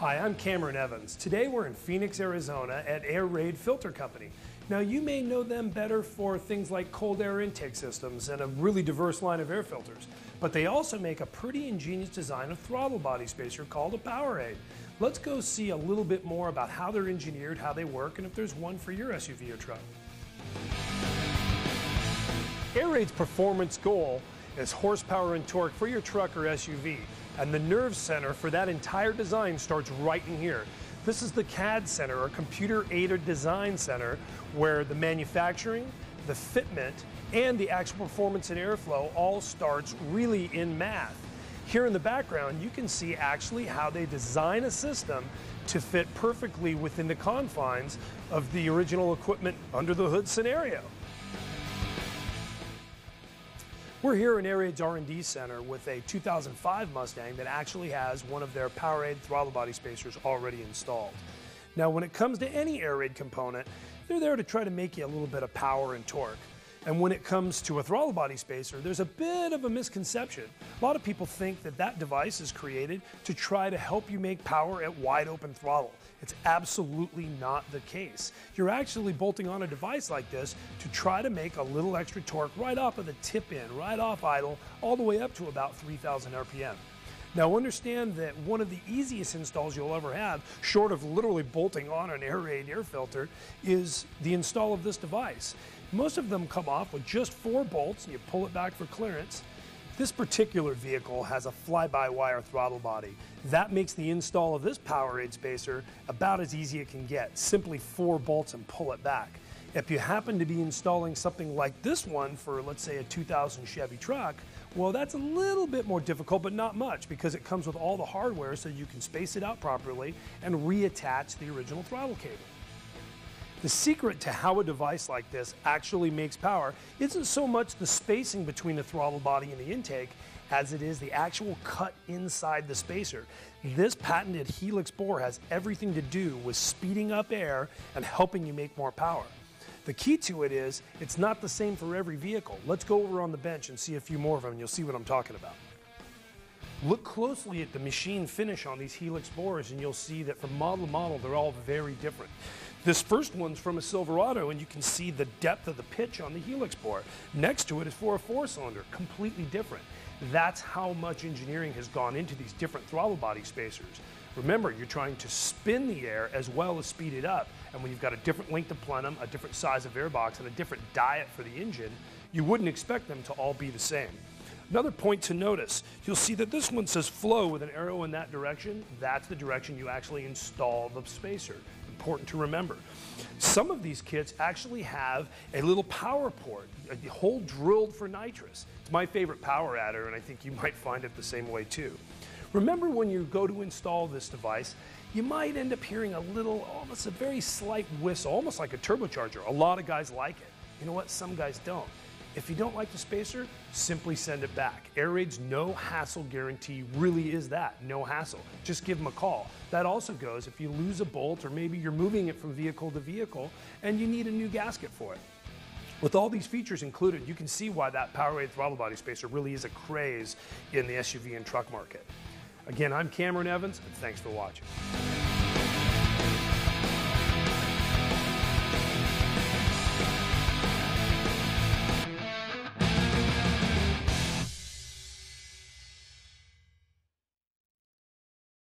Hi, I'm Cameron Evans. Today we're in Phoenix, Arizona at AIRAID Filter Company. Now you may know them better for things like cold air intake systems and a really diverse line of air filters, but they also make a pretty ingenious design of throttle body spacer called a PowerAid. Let's go see a little bit more about how they're engineered, how they work, and if there's one for your SUV or truck. AIRAID's performance goal is horsepower and torque for your truck or SUV. And the nerve center for that entire design starts right in here. This is the CAD center, or computer aided design center, where the manufacturing, the fitment, and the actual performance and airflow all starts really in math. Here in the background, you can see actually how they design a system to fit perfectly within the confines of the original equipment under the hood scenario. We're here in AIRAID's R&D center with a 2005 Mustang that actually has one of their PowerAid throttle body spacers already installed. Now when it comes to any AIRAID component, they're there to try to make you a little bit of power and torque. And when it comes to a throttle body spacer, there's a bit of a misconception. A lot of people think that that device is created to try to help you make power at wide open throttle. It's absolutely not the case. You're actually bolting on a device like this to try to make a little extra torque right off of the tip in, right off idle, all the way up to about 3,000 RPM. Now understand that one of the easiest installs you'll ever have, short of literally bolting on an AIRAID air filter, is the install of this device. Most of them come off with just 4 bolts and you pull it back for clearance. This particular vehicle has a fly-by-wire throttle body. That makes the install of this PowerAid spacer about as easy as it can get. Simply 4 bolts and pull it back. If you happen to be installing something like this one for, let's say, a 2000 Chevy truck, well, that's a little bit more difficult, but not much, because it comes with all the hardware so you can space it out properly and reattach the original throttle cable. The secret to how a device like this actually makes power isn't so much the spacing between the throttle body and the intake as it is the actual cut inside the spacer. This patented helix bore has everything to do with speeding up air and helping you make more power. The key to it is, it's not the same for every vehicle. Let's go over on the bench and see a few more of them and you'll see what I'm talking about. Look closely at the machine finish on these helix bores and you'll see that from model to model they're all very different. This first one's from a Silverado and you can see the depth of the pitch on the helix bore. Next to it is for a 4-cylinder, completely different. That's how much engineering has gone into these different throttle body spacers. Remember, you're trying to spin the air as well as speed it up, and when you've got a different length of plenum, a different size of airbox, and a different diet for the engine, you wouldn't expect them to all be the same. Another point to notice, you'll see that this one says flow with an arrow in that direction. That's the direction you actually install the spacer. Important to remember. Some of these kits actually have a little power port, a hole drilled for nitrous. It's my favorite power adder, and I think you might find it the same way too. Remember, when you go to install this device, you might end up hearing a little, almost a very slight whistle, almost like a turbocharger. A lot of guys like it. You know what? Some guys don't. If you don't like the spacer, simply send it back. AIRAID's no hassle guarantee really is that, no hassle. Just give them a call. That also goes if you lose a bolt, or maybe you're moving it from vehicle to vehicle and you need a new gasket for it. With all these features included, you can see why that PowerAid throttle body spacer really is a craze in the SUV and truck market. Again, I'm Cameron Evans, and thanks for watching.